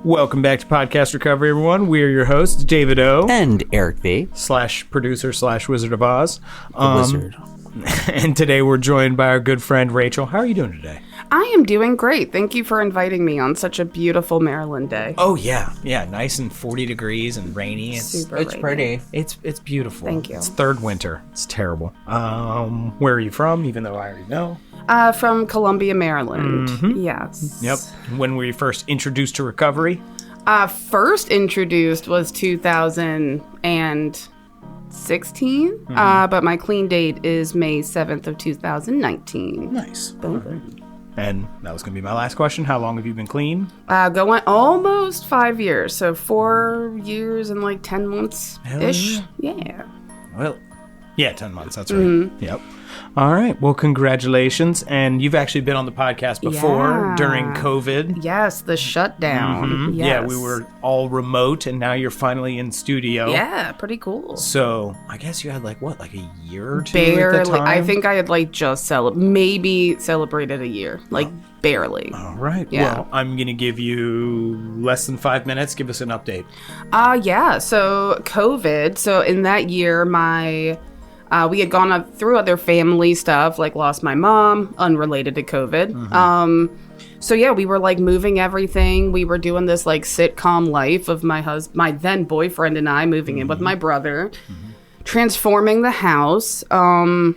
Welcome back to Podcast Recovery, everyone. We are your hosts, David O. And Eric V. / producer / Wizard of Oz. The Wizard. And today we're joined by our good friend, Rachel. How are you doing today? I am doing great. Thank you for inviting me on such a beautiful Maryland day. Oh, yeah. Yeah, nice and 40 degrees and rainy. It's pretty. It's beautiful. Thank you. It's third winter. It's terrible. Where are you from, even though I already know? From Columbia, Maryland. Mm-hmm. Yes. Yep. When were you first introduced to recovery? First introduced was 2016, but my clean date is May 7th of 2019. Nice. Boom. Right. And that was going to be my last question. How long have you been clean? Going almost 5 years, so 4 years and like 10 months-ish. Yeah. Well, yeah, 10 months. That's right. Mm-hmm. Yep. All right. Well, congratulations. And you've actually been on the podcast before during COVID. Yes, the shutdown. Mm-hmm. Yes. Yeah, we were all remote, and now you're finally in studio. Yeah, pretty cool. So I guess you had like a year or two barely. at the time? I think I had like just celebrated a year. Like barely. All right. Yeah. Well, I'm going to give you less than 5 minutes. Give us an update. Yeah. So COVID. So in that year, we had gone through other family stuff, like lost my mom, unrelated to COVID. Mm-hmm. So yeah, we were like moving everything. We were doing this like sitcom life of my then boyfriend and I moving in with my brother, transforming the house. And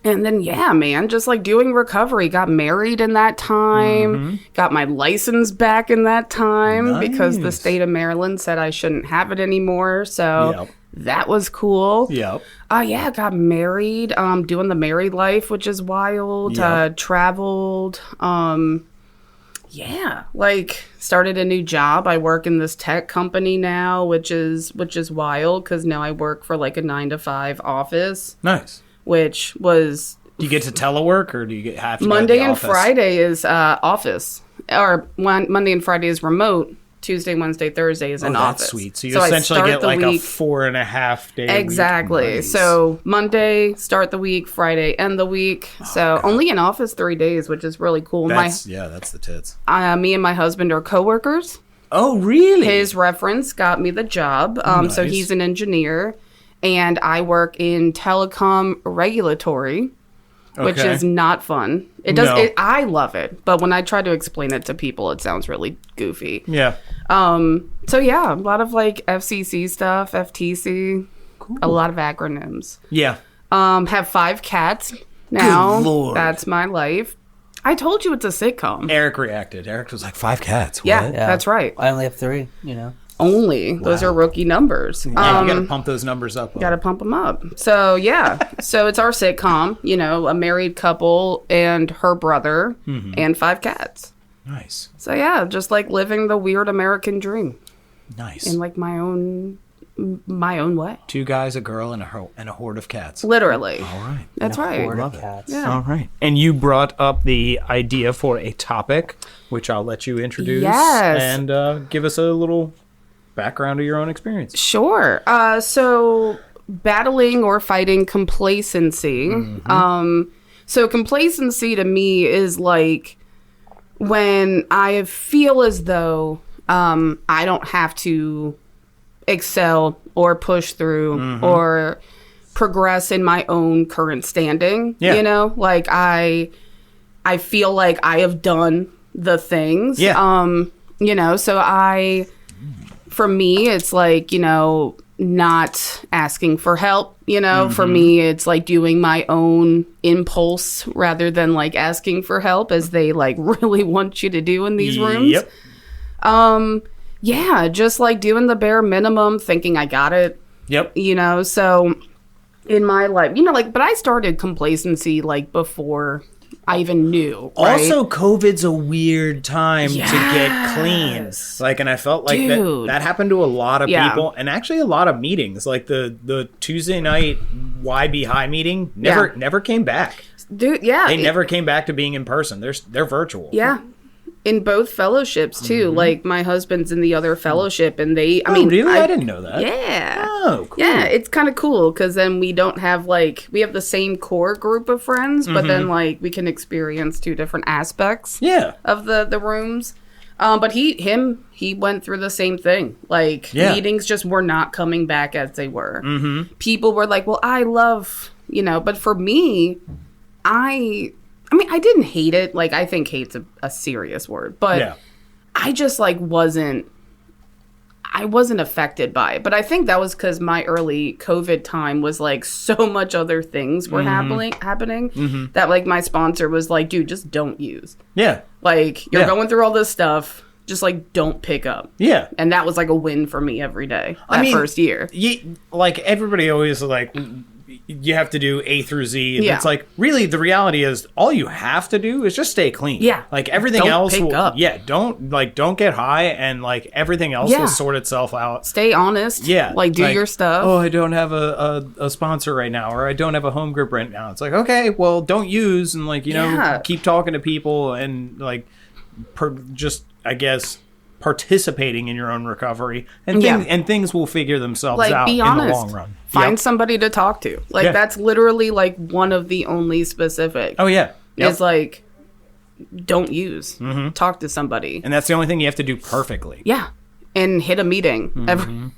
then, yeah, man, just like doing recovery. Got married in that time. Got my license back in that time because the state of Maryland said I shouldn't have it anymore. So that was cool. Yep. Yeah, got married. Doing the married life, which is wild. Yep. Traveled. Yeah, like started a new job. I work in this tech company now, which is wild because now I work for like a 9-to-5 office. Nice. Which was... Do you get to telework or do you have to Monday go to the and office? Friday is office. Or Monday and Friday is remote. Tuesday, Wednesday, Thursday is in office. That's sweet. So you essentially get like a 4.5 day Exactly. week. Nice. So Monday, start the week. Friday, end the week. So only in office 3 days, which is really cool. That's the tits. Me and my husband are coworkers. Oh, really? His reference got me the job. Nice. So he's an engineer. And I work in telecom regulatory, which is not fun. I love it, but when I try to explain it to people, it sounds really goofy. Yeah. So yeah, a lot of like FCC stuff, FTC, cool. A lot of acronyms. Yeah. Have 5 cats now. Good Lord. That's my life. I told you it's a sitcom. Eric reacted. Eric was like, 5 cats. What? Yeah, that's right. I only have 3, Only. Those are rookie numbers. Yeah, you gotta pump those numbers up. Gotta pump them up. So, yeah. So, it's our sitcom, a married couple and her brother and 5 cats. Nice. So, yeah, just like living the weird American dream. Nice. In like my own way. 2 guys, a girl, and a horde of cats. Literally. All right. That's right. Love cats. Yeah. All right. And you brought up the idea for a topic, which I'll let you introduce. Yes. And give us a little background of your own experience. Sure. So battling or fighting complacency. So complacency to me is like when I feel as though I don't have to excel or push through or progress in my own current standing. Yeah. Like I feel like I have done the things. Yeah. So for me, it's like, not asking for help, for me, it's like doing my own impulse rather than like asking for help as they like really want you to do in these rooms. Yep. Yeah, just like doing the bare minimum, thinking I got it. Yep. So in my life, but I started complacency like before I even knew. Right? Also, COVID's a weird time to get clean. Like, and I felt like that happened to a lot of people, and actually a lot of meetings. Like the Tuesday night YB High meeting never came back. Dude, yeah. They never came back to being in person. They're virtual. Yeah. in both fellowships too. Like my husband's in the other fellowship, and I mean, really? I didn't know that. Yeah. Oh, cool. Yeah, it's kind of cool because then we don't have we have the same core group of friends, but then we can experience two different aspects. Of the rooms. But he went through the same thing. Meetings just were not coming back as they were. People were like, well, I love, but for me, I mean, I didn't hate it. I think hate's a serious word, but I just wasn't affected by it. But I think that was because my early COVID time was so much other things were happening that my sponsor was like, dude, just don't use. Yeah. You're going through all this stuff. Just don't pick up. Yeah. And that was a win for me every day first year. Everybody always you have to do A through Z. And it's really the reality is all you have to do is just stay clean. Yeah. Everything don't else pick up. Yeah. Don't get high and everything else will sort itself out. Stay honest. Yeah. Do your stuff. Oh, I don't have a sponsor right now, or I don't have a home group right now. It's okay, well, don't use and keep talking to people and I guess participating in your own recovery and things will figure themselves out be in honest. the long run. Find somebody to talk to. That's literally one of the only specific. Oh yeah. Is don't use. Talk to somebody. And that's the only thing you have to do perfectly. Yeah. And hit a meeting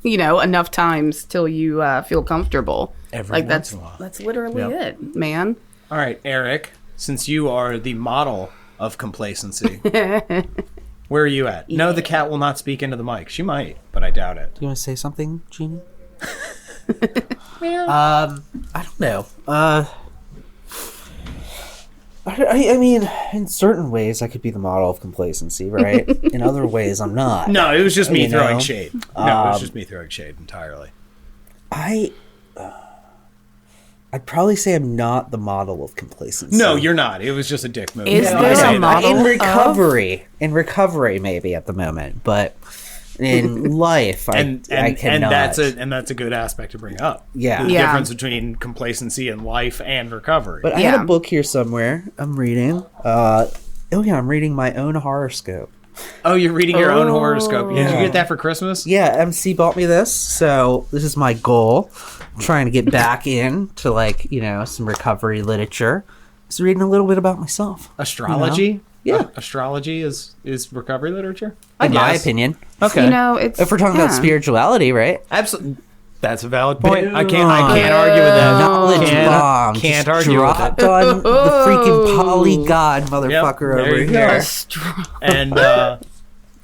enough times till you feel comfortable. That's literally it, man. All right, Eric, since you are the model of complacency, where are you at? No, the cat will not speak into the mic. She might, but I doubt it. Do you want to say something, Jeannie? I don't know. I mean, in certain ways, I could be the model of complacency, right? In other ways, I'm not. No, it was just me throwing shade. No, it was just me throwing shade entirely. I'd probably say I'm not the model of complacency. No, you're not. It was just a dick move. Is there a model in recovery, maybe at the moment, but in life, I cannot. And that's a good aspect to bring up. Yeah, the difference between complacency in life and recovery. But I have a book here somewhere. I'm reading. I'm reading my own horoscope. Oh, you're reading your own horoscope. Did you get that for Christmas? Yeah, MC bought me this, so this is my goal. I'm trying to get back into some recovery literature. Just reading a little bit about myself. Astrology? Yeah. Astrology is recovery literature? In my opinion. Okay. If we're talking about spirituality, right? Absolutely. That's a valid point. I can't argue with that. Knowledge bomb. Can't argue with it. On the freaking polygon motherfucker over here.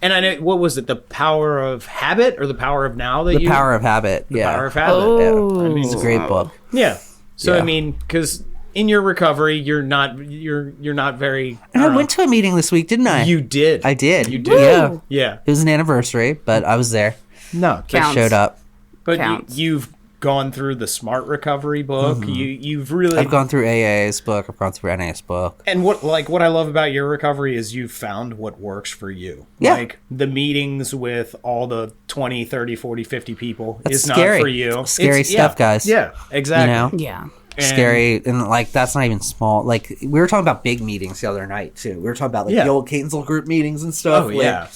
And I know, what was it? The Power of Habit or the Power of Now? The Power of Habit. The Power of Habit. Oh, yeah. It's a great book. Yeah. So I mean, because in your recovery, you're not very. And I went to a meeting this week, didn't I? You did. I did. You did. Yeah. It was an anniversary, but I was there. No, counts. I showed up. But you've gone through the Smart Recovery book. Mm-hmm. I've gone through AA's book. I've gone through NA's book. And what I love about your recovery is you've found what works for you. Yeah. The meetings with all the 20, 30, 40, 50 people is scary. Not for you. It's scary stuff, guys. Yeah, exactly. Yeah. Scary, and that's not even small. We were talking about big meetings the other night too. We were talking about the old Canesville group meetings and stuff. Oh yeah.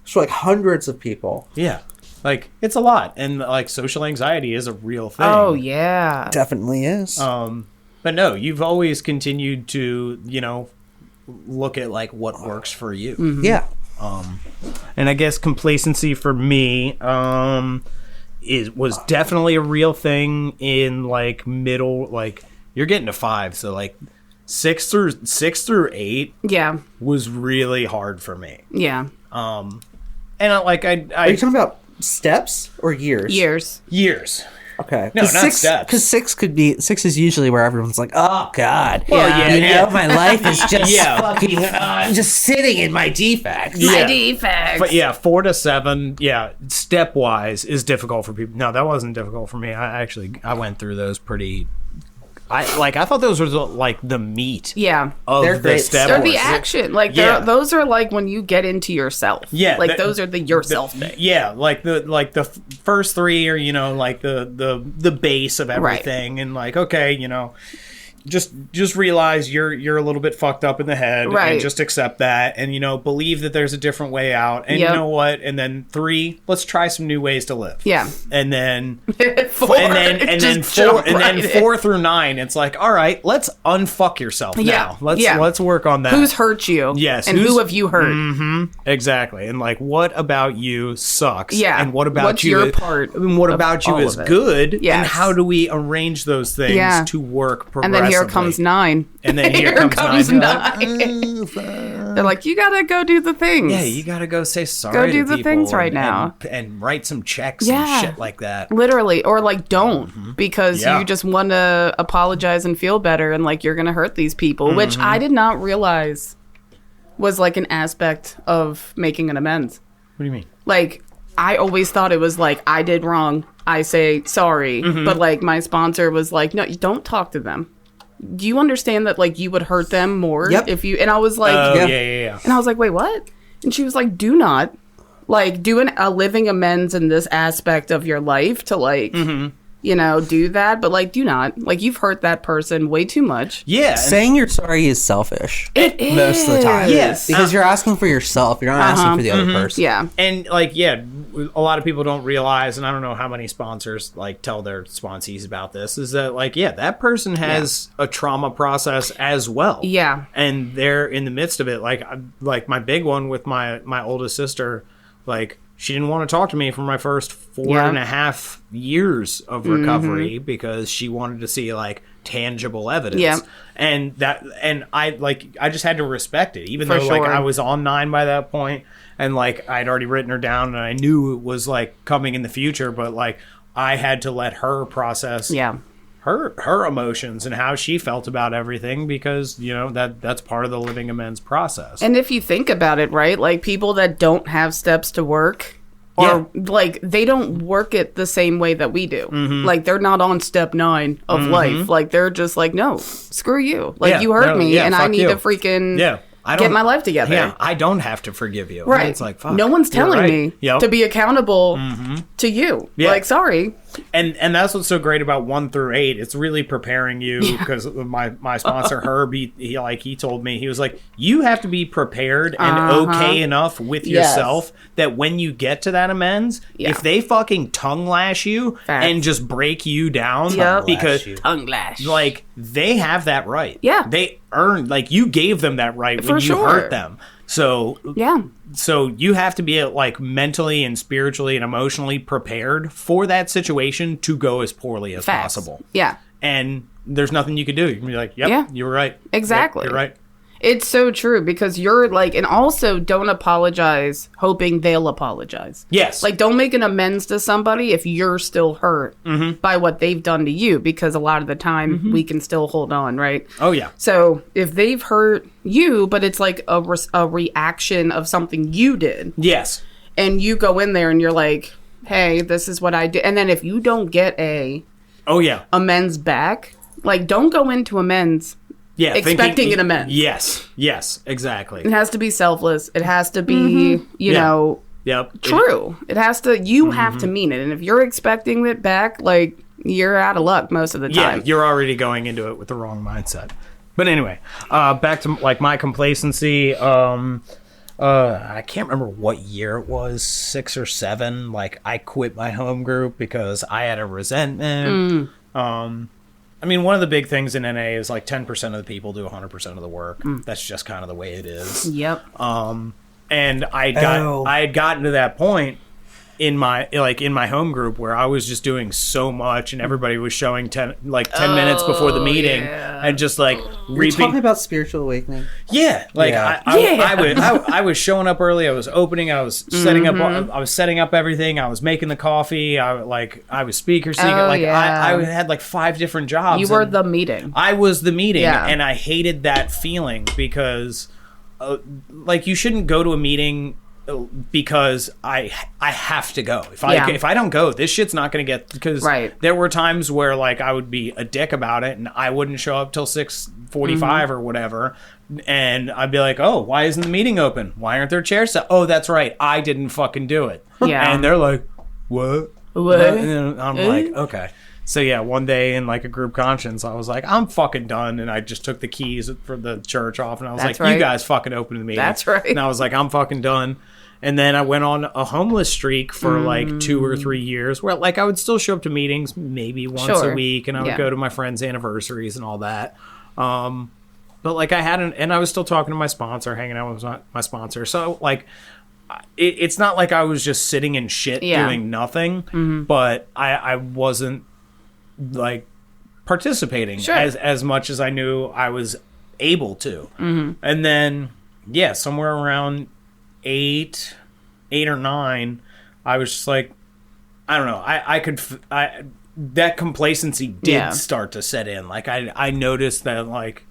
So hundreds of people. Yeah. It's a lot, and social anxiety is a real thing. Oh yeah, definitely is. But no, you've always continued to look at what works for you. Mm-hmm. Yeah. And I guess complacency for me was definitely a real thing in middle. You're getting to 5, so 6 through 8. Yeah. Was really hard for me. Yeah. And I Are you talking about steps or years? Years. Okay. No, not steps. Because 6 is usually where everyone's like, oh God. Well, my life is just fucking, I'm just sitting in my defects. My defects. But 4 to 7, stepwise is difficult for people. No, that wasn't difficult for me. I went through those pretty. I thought those were the meat. Yeah. Of the step. They're the action. Those are when you get into yourself. Yeah. Those are the yourself thing. Yeah. The first 3 are, the base of everything. Right. And okay, just realize you're a little bit fucked up in the head, right? And just accept that, and believe that there's a different way out, and you know what? And then 3, let's try some new ways to live. Yeah, and then 4, and then 4 through 9, it's like, all right, let's unfuck yourself now. Let's work on that. Who's hurt you? Yes, and who have you hurt? Mm-hmm, exactly, and like, what about you sucks? Yeah, and what about what's you? Your part? I mean, what about you is good? Yes. And how do we arrange those things to work progressively? And then here comes 9. And then here comes 9. They're like, you gotta go do the things. Yeah, you gotta go say sorry. Go do the things right now, and write some checks and shit like that. Literally, or like don't because you just want to apologize and feel better, and like you're gonna hurt these people, which I did not realize was like an aspect of making an amends. What do you mean? Like, I always thought it was like, I did wrong, I say sorry, but like my sponsor was like, no, you don't talk to them. Do you understand that like you would hurt them more if you? And I was like, yeah. And I was like, wait, what? And she was like, do not like do a living amends in this aspect of your life to like do that, but like do not, like, you've hurt that person way too much. Yeah, saying you're sorry is selfish. It is most of the time. Yes, because you're asking for yourself. You're not asking for the other person. Yeah, and like a lot of people don't realize, and I don't know how many sponsors like tell their sponsees about this, is that like that person has a trauma process as well. Yeah, and they're in the midst of it. Like my big one with my oldest sister, like, she didn't want to talk to me for my first 4.5 years of recovery because she wanted to see like tangible evidence. Yeah. And I just had to respect it, even though like I was on 9 by that point, and like I'd already written her down and I knew it was like coming in the future, but like I had to let her process her emotions and how she felt about everything, because that's part of the living amends process. And if you think about it, right, like people that don't have steps to work, or like they don't work it the same way that we do. Like they're not on step 9 of life. Like they're just like, no, screw you. Like you hurt me and I need to freaking get my life together. Yeah, I don't have to forgive you. Right. It's like, fuck, no one's telling me to be accountable to you. Yeah. Like, sorry. And that's what's so great about 1 through 8. It's really preparing you, because my sponsor Herb, he told me, he was like, you have to be prepared and okay enough with yourself that when you get to that amends, if they fucking tongue lash you and just break you down, because tongue lash, like, they have that right. Yeah, they earned, like, you gave them that right when you hurt them. So so you have to be like mentally and spiritually and emotionally prepared for that situation to go as poorly as possible. Yeah. And there's nothing you can do. You can be like, you were right. Exactly. Yep, you're right. It's so true, because you're like, and also don't apologize hoping they'll apologize. Yes. Like, don't make an amends to somebody if you're still hurt by what they've done to you, because a lot of the time we can still hold on, right? Oh, yeah. So if they've hurt you, but it's like a reaction of something you did. Yes. And you go in there and you're like, hey, this is what I did. And then if you don't get amends back, like, don't go into amends expecting an amends. Yes, exactly. It has to be selfless. It has to be, true. It has to, you have to mean it. And if you're expecting it back, like, you're out of luck most of the time. Yeah, you're already going into it with the wrong mindset. But anyway, back to like my complacency. I can't remember what year it was, 6 or 7. Like, I quit my home group because I had a resentment. I mean, one of the big things in NA is like 10% of the people do 100% of the work. That's just kind of the way it is. Yep. And I had gotten to that point in my home group where I was just doing so much, and everybody was showing 10 minutes before the meeting, and just like You're talking about spiritual awakening. Yeah, like I was showing up early. I was opening. I was setting up. I was setting up everything. I was making the coffee. I was speaker seeking. I had like 5 different jobs. You were the meeting. I was the meeting, and I hated that feeling, because like, you shouldn't go to a meeting because I have to go. If I don't go, this shit's not going to get, because there were times where like I would be a dick about it and I wouldn't show up till 6:45 or whatever, and I'd be like, oh, why isn't the meeting open? Why aren't there chairs set? Oh, that's right, I didn't fucking do it. And they're like, what? And I'm like, okay. So yeah, one day in like a group conscience, I was like, I'm fucking done. And I just took the keys for the church off and I was like, you guys fucking open the meeting. That's right. And I was like, I'm fucking done. And then I went on a homeless streak for like 2 or 3 years where like I would still show up to meetings maybe once a week and I would go to my friends' anniversaries and all that. But like I hadn't, and I was still talking to my sponsor, hanging out with my sponsor. So like, it's not like I was just sitting in shit doing nothing, but I wasn't like participating as much as I knew I was able to. And then, somewhere around 8 or 9, I was just like, I don't know. That complacency did start to set in. Like I noticed that like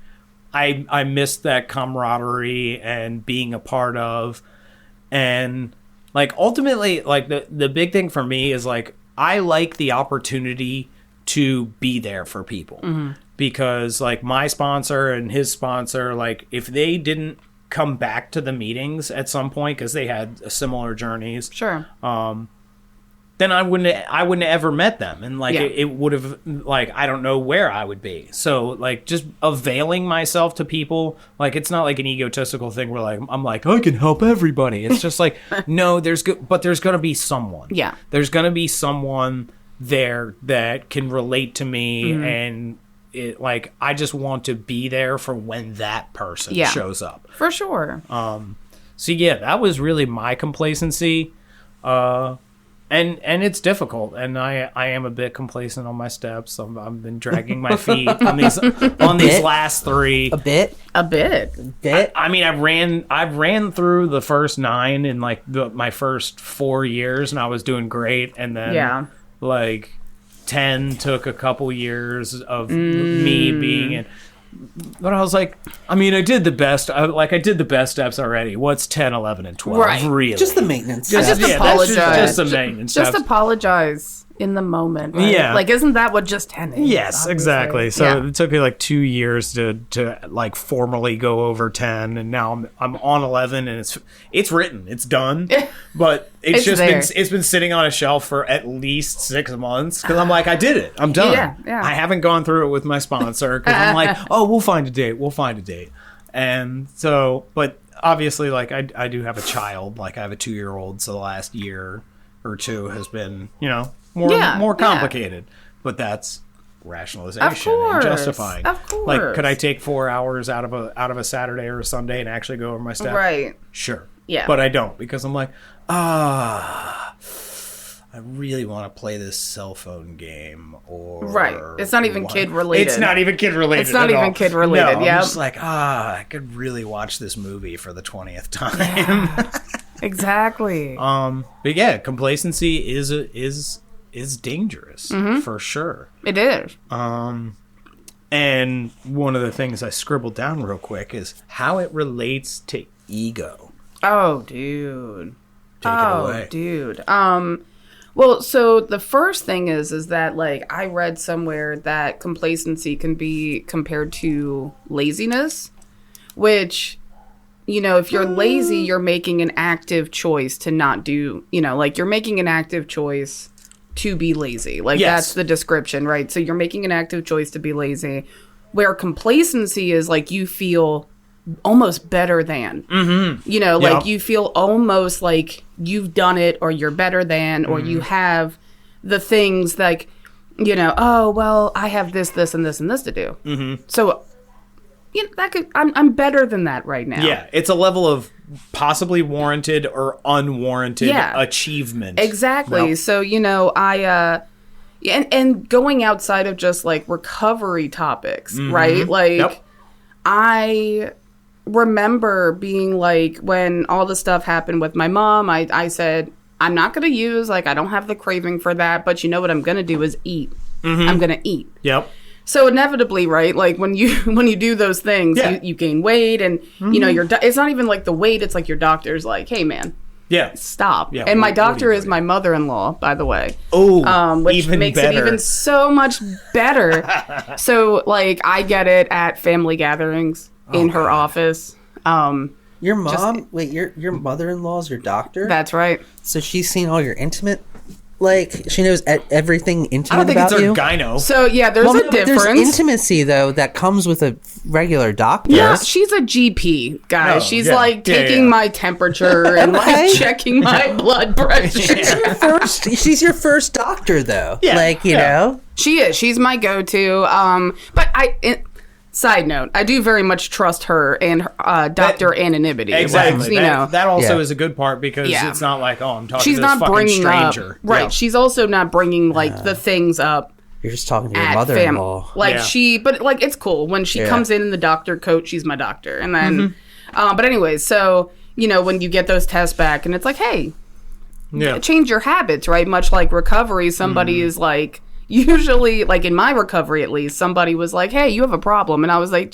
I missed that camaraderie and being a part of, and like ultimately like the big thing for me is like I like the opportunity to be there for people because like my sponsor and his sponsor, like if they didn't come back to the meetings at some point because they had similar journeys, then I wouldn't have ever met them, and like it would have, like I don't know where I would be. So like just availing myself to people, like it's not like an egotistical thing where like I'm like I can help everybody. It's just like no, but there's gonna be someone. Yeah, there's gonna be someone there that can relate to me, and it like I just want to be there for when that person shows up for sure. So yeah, that was really my complacency. And it's difficult, and I am a bit complacent on my steps. I've been dragging my feet on these last 3. A bit. I mean, I've ran through the first 9 in like my first 4 years, and I was doing great. And then like 10 took a couple years of me being in. But I was like, I mean, I did the best. I did the best steps already. What's 10, 11, and 12? Right. Really? Just the maintenance. Just apologize. Just the maintenance Just steps. Apologize in the moment. Right? Yeah. Like, isn't that what just 10 is? Yes, obviously. Exactly. So it took me like 2 years to like formally go over 10, and now I'm on 11, and it's written, it's done, but it's just been sitting on a shelf for at least 6 months because I'm like, I did it, I'm done. Yeah. I haven't gone through it with my sponsor because I'm like, oh, we'll find a date, and so, but obviously, like I do have a child, like I have a 2-year-old, so the last year or 2 has been, more complicated, but that's rationalization and justifying. Of course. Like, could I take 4 hours out of a Saturday or a Sunday and actually go over my step? Right. Sure. Yeah. But I don't, because I'm like, I really want to play this cell phone game, or right. It's not even kid related. It's not even kid related. It's not even kid related. No, I'm just like, I could really watch this movie for the 20th time. Yeah. Exactly. But yeah, complacency is dangerous for sure. It is. And one of the things I scribbled down real quick is how it relates to ego. Oh, dude. Take it away. Dude. Well, so the first thing is that like I read somewhere that complacency can be compared to laziness, which, if you're lazy, you're making an active choice to not do, like you're making an active choice to be lazy. Like that's the description, right? So you're making an active choice to be lazy, where complacency is like you feel almost better than, like you feel almost like you've done it, or you're better than, or you have the things like, oh, well, I have this, and this, and this to do. So I'm better than that right now. Yeah, it's a level of possibly warranted or unwarranted achievement. Exactly. Yep. So, and going outside of just like recovery topics, right? Like I remember being like, when all the stuff happened with my mom, I said, I'm not going to use, like, I don't have the craving for that, but what I'm going to do is eat. I'm going to eat. Yep. So inevitably, right? Like when you do those things, you gain weight, and it's not even like the weight. It's like your doctor's like, "Hey, man, stop." Yeah, and my doctor is my mother-in-law, by the way. Oh, which even makes better. it even so much better. So like I get it at family gatherings in her office. Your mom? Wait, your mother-in-law is your doctor? That's right. So she's seen all your intimate like she knows everything intimate I don't think about it's you? a gyno. So yeah, there's a difference. There's intimacy though that comes with a regular doctor. Yeah, she's a GP, guys. Oh, she's yeah. like taking my temperature and like checking my blood pressure. She's your first doctor though. Yeah, Like, you know. She is. She's my go-to. But side note, I do very much trust her and Dr. Anonymity. Exactly. Like, that also is a good part because it's not like, I'm talking to this fucking stranger. Right. Yeah. She's also not bringing like the things up. You're just talking to your mother-in-law. But like it's cool when she comes in the doctor coat. She's my doctor, and then, but anyways, so when you get those tests back, and it's like, hey, change your habits, right? Much like recovery, somebody is like, usually, like in my recovery at least, somebody was like, hey, you have a problem, and I was like,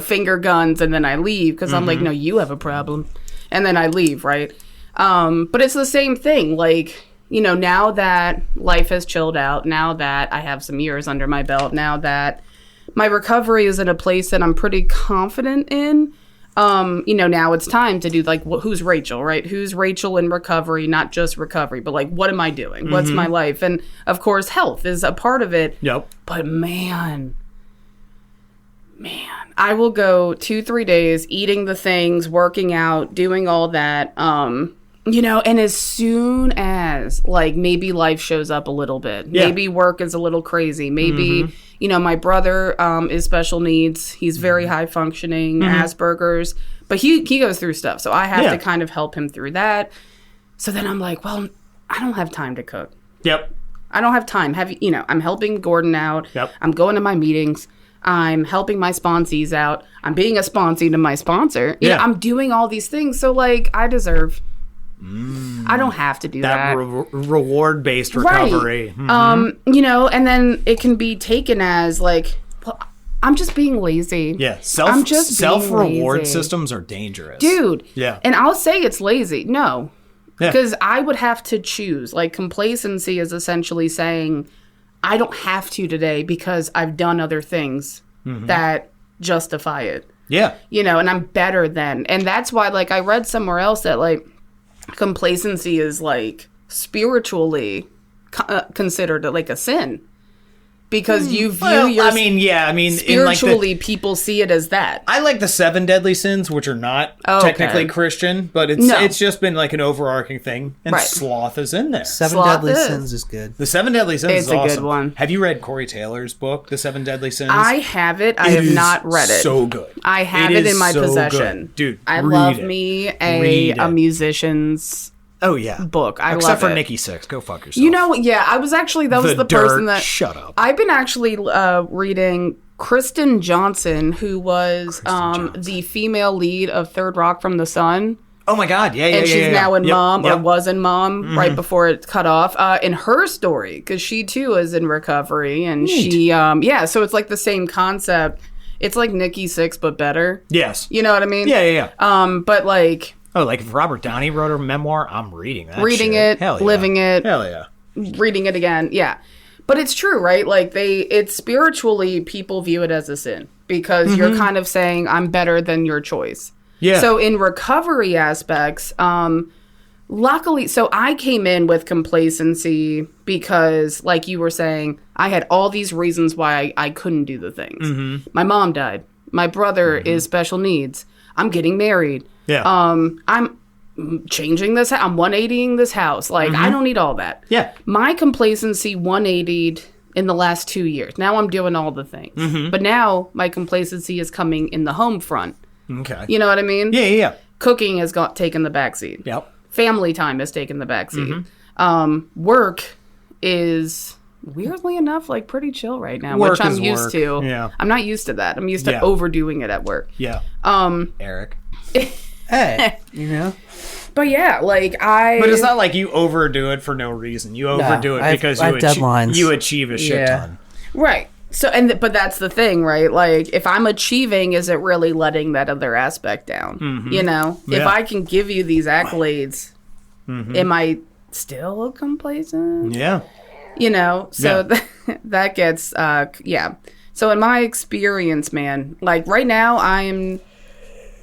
finger guns, and then I leave because I'm like, no, you have a problem, and then I leave, right? But it's the same thing, like. Now that life has chilled out, now that I have some years under my belt, now that my recovery is in a place that I'm pretty confident in, now it's time to do like, who's Rachel, right? Who's Rachel in recovery, not just recovery, but like, what am I doing? What's my life? And of course, health is a part of it. Yep. But man, I will go 2-3 days eating the things, working out, doing all that, and as soon as, like, maybe life shows up a little bit, maybe work is a little crazy, maybe, my brother is special needs. He's very high functioning, Asperger's, but he goes through stuff. So I have to kind of help him through that. So then I'm like, well, I don't have time to cook. Yep. I don't have time. I'm helping Gordon out. Yep. I'm going to my meetings. I'm helping my sponsees out. I'm being a sponsee to my sponsor. I'm doing all these things. So, like, I deserve... I don't have to do that. Reward-based recovery. Right. And then it can be taken as like, well, I'm just being lazy. Yeah. Self-reward systems are dangerous. Dude. Yeah. And I'll say it's lazy. No. Because I would have to choose. Like, complacency is essentially saying, I don't have to today because I've done other things that justify it. Yeah. And I'm better than. And that's why, like, I read somewhere else that, like, complacency is like spiritually considered like a sin because you view spiritually in like people see it as that. I like the 7 deadly sins, which are not technically Christian, but it's just been like an overarching thing, and sloth is in there. 7 Deadly Sins is good. The 7 Deadly Sins is awesome. It's a good one. Have you read Corey Taylor's book, The 7 Deadly Sins? I have it. I have not read it. So good. I have it in my possession. Good. Dude, I love me a musician's book. Except for it. Nikki Sixx. Go fuck yourself. I was actually, that was the person that... Shut up. I've been actually reading Kristen Johnson, who was the female lead of Third Rock from the Sun. Oh my God, And she's now in Mom, or was in Mom, right before it cut off. In her story, because she too is in recovery, and she, so it's like the same concept. It's like Nikki Sixx, but better. Yes. You know what I mean? Yeah. But like... Oh, like if Robert Downey wrote a memoir, I'm reading that Reading shit. it, Hell yeah. living it. Hell yeah. Reading it again, yeah. But it's true, right? Like, it's spiritually, people view it as a sin. Because you're kind of saying, I'm better than your choice. Yeah. So in recovery aspects, luckily, so I came in with complacency because, like you were saying, I had all these reasons why I couldn't do the things. My mom died. My brother is special needs. I'm getting married. Yeah. I'm changing this. I'm 180ing this house. Like, I don't need all that. Yeah. My complacency 180'd in the last 2 years. Now I'm doing all the things. But now my complacency is coming in the home front. Okay. You know what I mean? Yeah. Cooking has taken the backseat. Yep. Family time has taken the backseat. Work is, weirdly enough, like pretty chill right now, which I'm used to. Yeah. I'm not used to that. I'm used to overdoing it at work. Yeah. Eric. Hey, But yeah, like But it's not like you overdo it for no reason. You overdo it because you achieve a shit ton. Right. So, but that's the thing, right? Like, if I'm achieving, is it really letting that other aspect down? You know? If I can give you these accolades, am I still complacent? Yeah. You know? So that gets, So in my experience, man, like right now I'm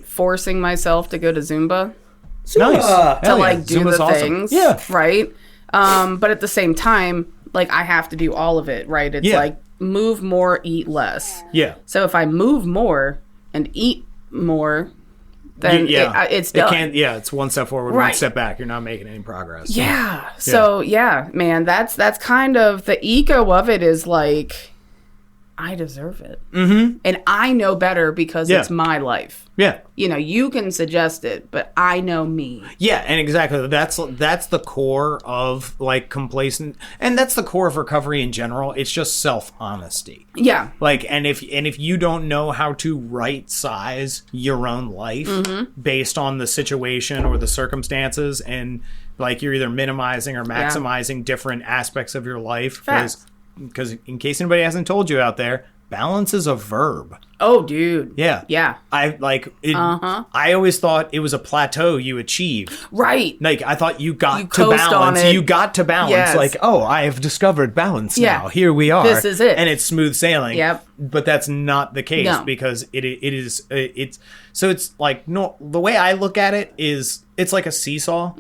forcing myself to go to Zumba. Nice. To like do Zumba's the awesome. things. Yeah. Right? But at the same time, like, I have to do all of it, right? It's like move more, eat less. Yeah. So if I move more and eat more, then it's done. It's one step forward, one step back. You're not making any progress. Yeah. So man, that's kind of the ego of it, is like, I deserve it. Mm-hmm. And I know better because it's my life. Yeah. You know, you can suggest it, but I know me. Yeah, and exactly. That's the core of, like, complacent, and that's the core of recovery in general. It's just self-honesty. Yeah. Like, and if you don't know how to right size your own life based on the situation or the circumstances, and, like, you're either minimizing or maximizing different aspects of your life, because in case anybody hasn't told you out there, balance is a verb. Oh, dude. Yeah. Yeah. I always thought it was a plateau you achieve. Right. Like, I thought you got to balance. You got to balance. Yes. Like, oh, I have discovered balance now. Here we are. This is it. And it's smooth sailing. Yep. But that's not the case because it's so it's like, no, the way I look at it is it's like a seesaw,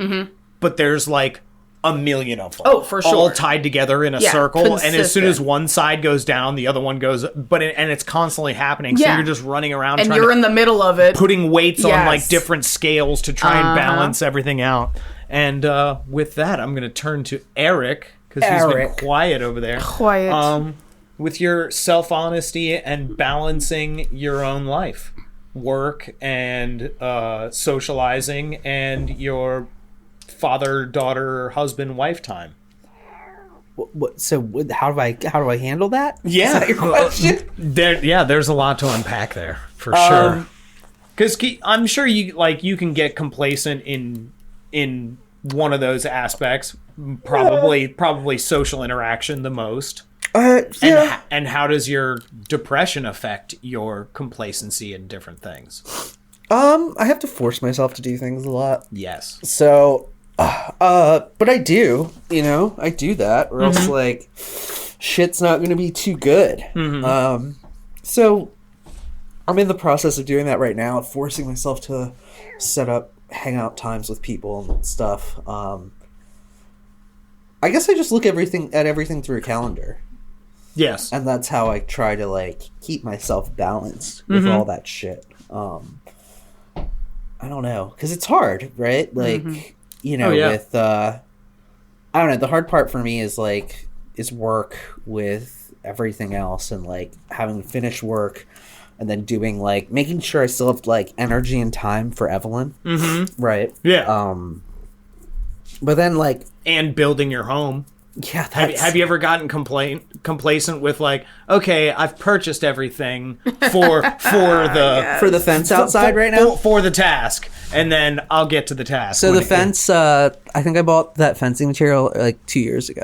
but there's like a million of them. Oh, for sure. All tied together in a circle. Consistent. And as soon as one side goes down, the other one goes, and it's constantly happening. So you're just running around and you're in the middle of it. Putting weights on, like, different scales to try and balance everything out. And with that, I'm going to turn to Eric, because he's been quiet over there. Quiet. With your self-honesty and balancing your own life, work and socializing, and your father, daughter, husband, wife time. How do I handle that? Yeah. Is that your question? There's a lot to unpack there for sure. Because I'm sure you can get complacent in one of those aspects. Probably social interaction the most. And how does your depression affect your complacency in different things? I have to force myself to do things a lot. Yes. So, but I do that, or else, like, shit's not going to be too good. So I'm in the process of doing that right now, forcing myself to set up hangout times with people and stuff. I guess I just look at everything through a calendar. Yes. And that's how I try to, like, keep myself balanced with all that shit. I don't know, because it's hard, right? Like, with, I don't know, the hard part for me is work with everything else, and, like, having to finish work and then doing, like, making sure I still have, like, energy and time for Evelyn. Right? Yeah. But then, like... And building your home. Yeah, have you ever gotten complacent with, like, okay, I've purchased everything for the fence outside right now for the task, and then I'll get to the task. So the fence, I think I bought that fencing material like 2 years ago.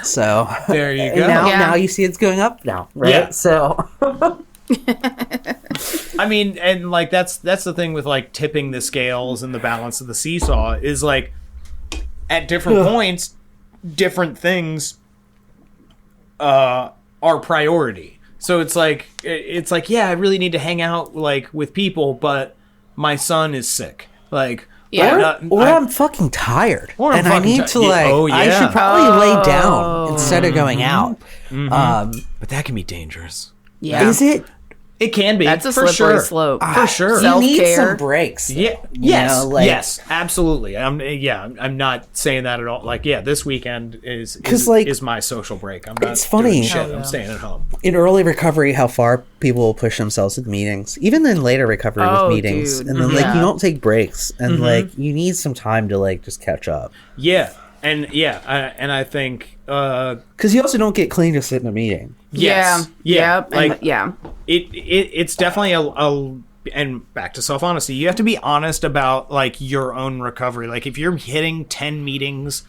So there you go. Now you see it's going up now, right? Yeah. So I mean, and, like, that's the thing with, like, tipping the scales and the balance of the seesaw is, like, at different points, different things are priority. So it's like yeah, I really need to hang out, like, with people, but my son is sick, like, I'm fucking tired, and I need to I should probably lay down instead of going out. But that can be dangerous. Is it? It can be. That's a slippery slope. For sure. You need some breaks. Yeah. Yes. Yes. Absolutely. I'm not saying that at all. Like, this weekend is my social break. I'm not doing shit. I'm staying at home. In early recovery, how far people will push themselves with meetings, even in later recovery with meetings, and then like you don't take breaks, and like you need some time to, like, just catch up. Yeah. And I think because you also don't get clean to sit in a meeting. Yes. Yeah. Like, yeah. It's definitely and back to self-honesty. You have to be honest about, like, your own recovery. Like, if you're hitting 10 meetings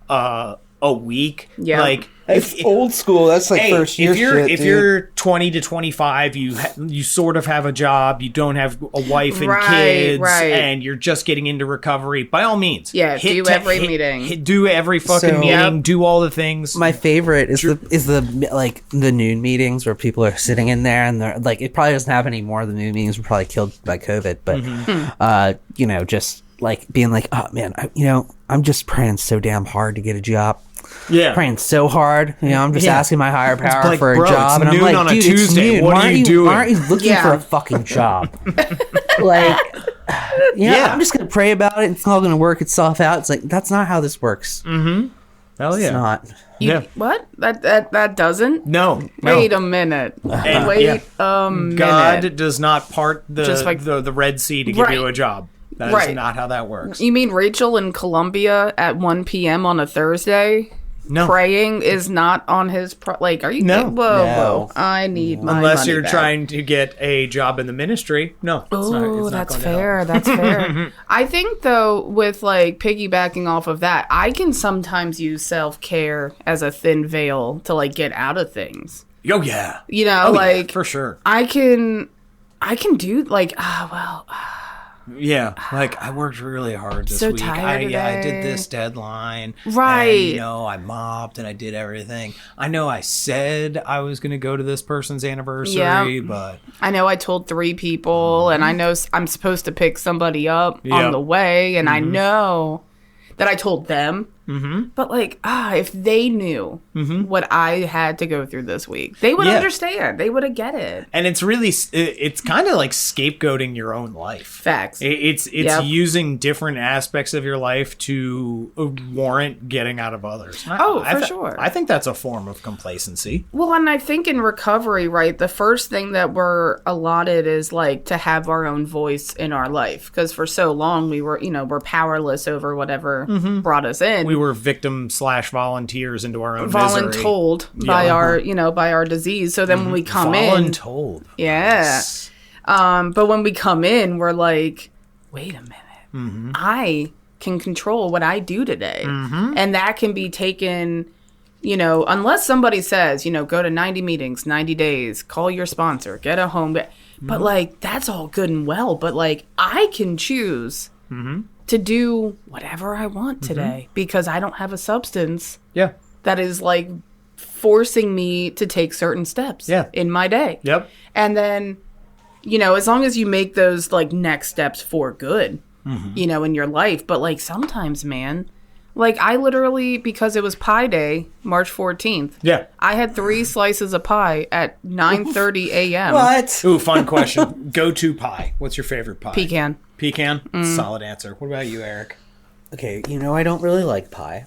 a week, like, it's old school. That's like first year shit. If you're 20 to 25, you sort of have a job, you don't have a wife and kids, and you're just getting into recovery. By all means, do every meeting, do every fucking meeting, do all the things. My favorite is the like the noon meetings where people are sitting in there and they're like, it probably doesn't happen anymore. The noon meetings were probably killed by COVID, but just like being like, oh man, I'm just praying so damn hard to get a job. Yeah, praying so hard. I'm just asking my higher power like, for a bro, job, and I'm like, on dude, a Tuesday. It's noon. What are you doing? Why aren't you looking for a fucking job? Like, I'm just gonna pray about it. It's all gonna work itself out. It's like that's not how this works. Mm-hmm. Hell yeah. It's not. What? That doesn't? No. Wait a minute. Wait a minute. God does not part the Red Sea to give you a job. That is not how that works. You mean Rachel in Colombia at 1 p.m. on a Thursday? No. Praying is not on his... are you... No. Whoa. I need my Unless money you're back. trying to get a job in the ministry. No. Oh, that's fair. That's fair. I think, though, with, piggybacking off of that, I can sometimes use self-care as a thin veil to, get out of things. Oh, yeah. Yeah, for sure. I can do, Yeah, I worked really hard this week. I did this deadline. Right. And, I mopped and I did everything. I know I said I was going to go to this person's anniversary, but... I know I told 3 people, and I know I'm supposed to pick somebody up on the way, and I know that I told them. Mm-hmm. But, if they knew what I had to go through this week, they would understand. They would have get it. And it's really, it's kind of like scapegoating your own life. Facts. It's using different aspects of your life to warrant getting out of others. For sure. I think that's a form of complacency. Well, and I think in recovery, right, the first thing that we're allotted is, to have our own voice in our life. Because for so long, we were, we're powerless over whatever brought us in. We were victim/volunteers into our own misery. Voluntold by our, by our disease. So then when we come in, voluntold. Yeah. Nice. But when we come in, we're like, wait a minute, I can control what I do today, and that can be taken. Unless somebody says, go to 90 meetings, 90 days, call your sponsor, get a home. But that's all good and well. But I can choose to do whatever I want today because I don't have a substance that is forcing me to take certain steps in my day. Yep. And then, as long as you make those next steps for good, in your life. But sometimes, man, I literally, because it was Pie Day, March 14th. Yeah. I had 3 slices of pie at 9:30 a.m. What? Ooh, fun question. Go-to pie. What's your favorite pie? Pecan. Pecan? Solid answer. What about you, Eric? Okay, I don't really like pie.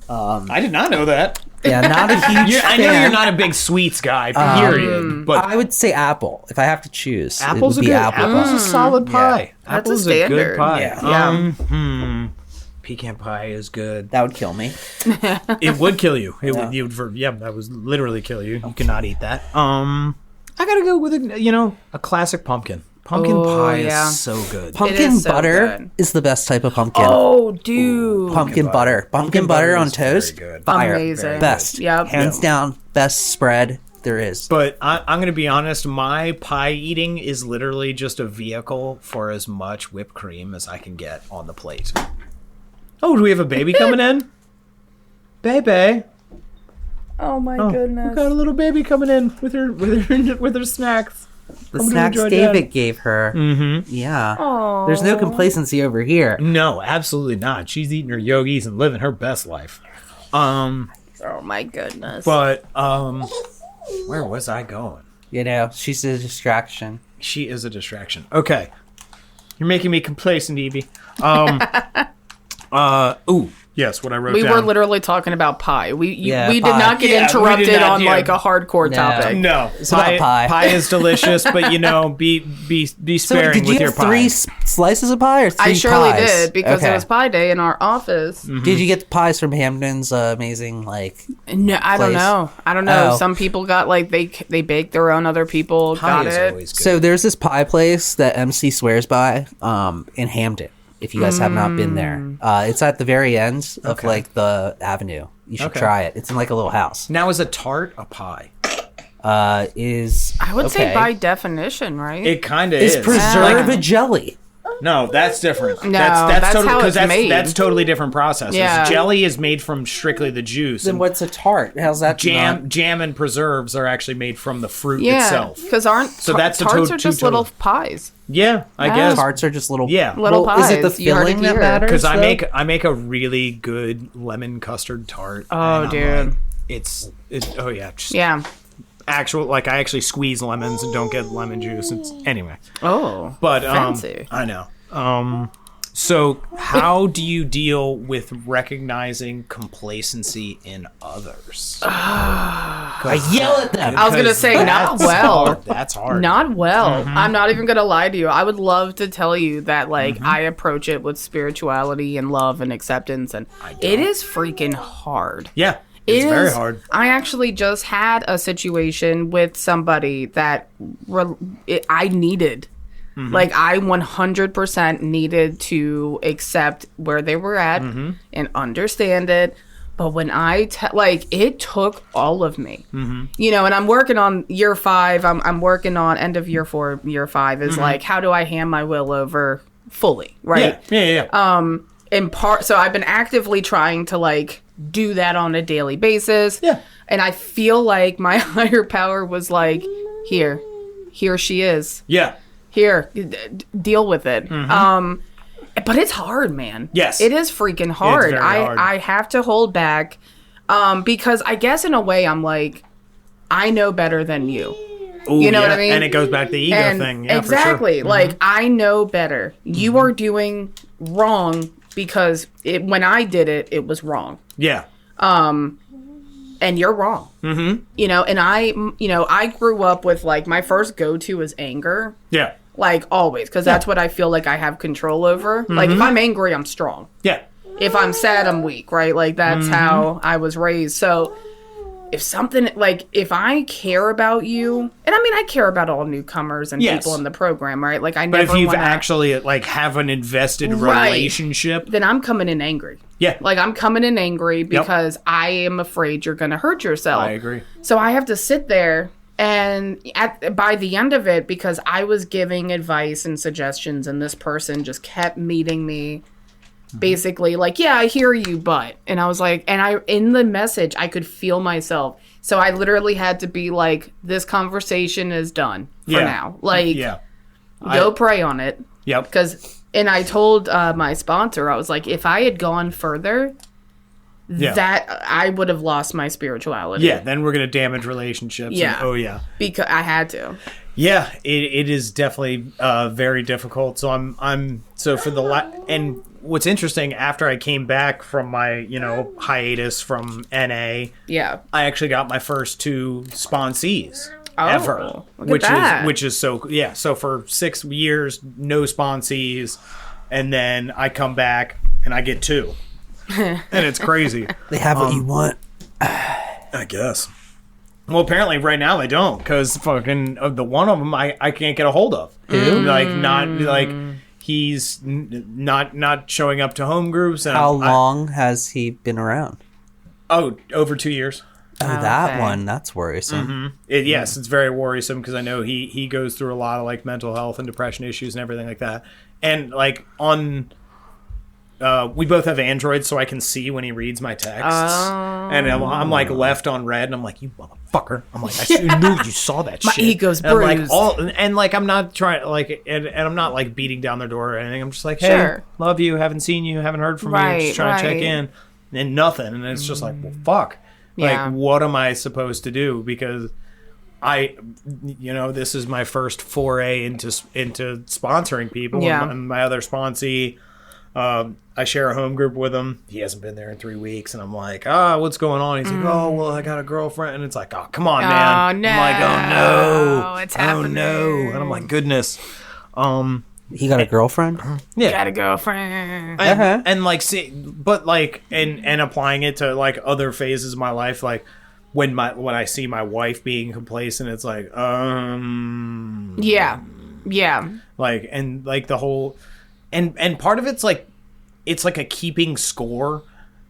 I did not know that. Yeah, not a huge fan. I know you're not a big sweets guy, period. But I would say apple. If I have to choose, apple's it would be apple. Apple's a solid pie. That's Apple's a standard. good pie. Yeah. Pecan pie is good. That would kill me. It would kill you. That would literally kill you. You cannot eat that. I gotta go with a classic pumpkin. Pumpkin pie is so good. Pumpkin so butter good. is the best type of pumpkin. Oh, dude. Pumpkin butter. Pumpkin butter on toast. Very good. Fire. Amazing. Best. Yep. Hands down, best spread there is. But I'm going to be honest, my pie eating is literally just a vehicle for as much whipped cream as I can get on the plate. Oh, do we have a baby coming in? Baby. Oh my goodness. We got a little baby coming in with her snacks. The snacks David gave her. Mm-hmm. Yeah. Aww. There's no complacency over here. No, absolutely not. She's eating her yogis and living her best life. Oh my goodness. But where was I going? She's a distraction. She is a distraction. Okay. You're making me complacent, Evie. Yes, what I wrote down. We were literally talking about pie. We did not get interrupted on a hardcore topic. No, it's about pie. Pie is delicious, but be sparing so did you with your have pie. 3 slices of pie or 3 I surely pies? did because it was Pie Day in our office. Mm-hmm. Did you get the pies from Hamden's amazing No, I don't know. Oh. Some people got they baked their own. Other people Pie got is it. always good. So there's this pie place that MC swears by in Hamden. If you guys have not been there, it's at the very end of the avenue. You should try it. It's in a little house. Now, is a tart a pie? I would say by definition, right? It kind of is. Preserve a jelly. No, that's different. No, that's how it's made. That's totally different processes. Yeah. Jelly is made from strictly the juice. Then what's a tart? How's that? Jam and preserves are actually made from the fruit itself. Because tarts are just little pies. Yeah, I guess tarts are just little pies. Is it the filling that matters? Because I make a really good lemon custard tart. Oh, dude, it's actual, like, I actually squeeze lemons and don't get lemon juice. Anyway. Oh, but fancy. I know. So how do you deal with recognizing complacency in others? I yell at them. I was gonna say not well. That's hard. Not well. Mm-hmm. I'm not even gonna lie to you. I would love to tell you that, like, I approach it with spirituality and love and acceptance, and it is freaking hard. Yeah. It's very hard. I actually just had a situation with somebody that I needed. Mm-hmm. Like, I 100% needed to accept where they were at and understand it. But when it took all of me. Mm-hmm. You know, and I'm working on year 5. I'm working on end of year 4, year 5 is like, how do I hand my will over fully, right? Yeah. In part, so I've been actively trying to, like, do that on a daily basis. Yeah. And I feel like my higher power was like, here she is. Yeah. Here, deal with it. Mm-hmm. But it's hard, man. Yes. It is freaking hard. It's very hard. I have to hold back because I guess in a way I'm like, I know better than you. Ooh, you know what I mean? And it goes back to the ego thing. Yeah, exactly. For sure. Like, I know better. You are doing wrong because when I did it, it was wrong. Yeah. And you're wrong. Mm-hmm. You know, and I grew up with, like, my first go-to is anger. Yeah. Like, always, because that's what I feel like I have control over. Mm-hmm. Like, if I'm angry, I'm strong. Yeah. If I'm sad, I'm weak, right? Like, that's how I was raised. So, if something, like, if I care about you, and I mean, I care about all newcomers and people in the program, right? Like, I never But if you've actually, like, have an invested relationship, then I'm coming in angry. Yeah. Like, I'm coming in angry because I am afraid you're going to hurt yourself. I agree. So I have to sit there and by the end of it, because I was giving advice and suggestions and this person just kept meeting me basically like, yeah, I hear you, but, and I was like, and in the message, I could feel myself. So I literally had to be like, this conversation is done for now. Like, go pray on it. Yep. Because, and I told my sponsor, I was like, if I had gone further, that I would have lost my spirituality. Yeah, then we're going to damage relationships. Yeah. And, because I had to. Yeah, it is definitely very difficult. So so for and what's interesting, after I came back from my, hiatus from NA, I actually got my first 2 sponsees ever, which is so for 6 years no sponsees, and then I come back and I get 2. And it's crazy. They have what you want. I guess. Well, apparently right now they don't, because fucking the one of them I can't get a hold of. He's not showing up to home groups. And How long has he been around? Oh, over 2 years. Oh, that one, that's worrisome. Mm-hmm. Yes, it's very worrisome because I know he goes through a lot of, like, mental health and depression issues and everything like that. And, like, we both have Androids, so I can see when he reads my texts. And I'm like left on red, and I'm like, you motherfucker. I'm like, I knew you saw that shit. My ego's and bruised. I'm not trying, like, and I'm not, like, beating down their door or anything. I'm just like, hey, love you, haven't seen you, haven't heard from you, just trying to check in. And nothing. And it's just like, well, fuck. Like, what am I supposed to do? Because this is my first foray into sponsoring people. Yeah. And my other sponsee, I share a home group with him. He hasn't been there in 3 weeks, and I'm like, what's going on? He's like, oh, well, I got a girlfriend, and it's like, oh, come on, man. No. I'm like, oh no, it's happening. No, and I'm like, goodness. He got a girlfriend? Yeah, got a girlfriend. And like, see, but like, and applying it to, like, other phases of my life, like when I see my wife being complacent, it's like, yeah, like, and like the whole. And part of it's like a keeping score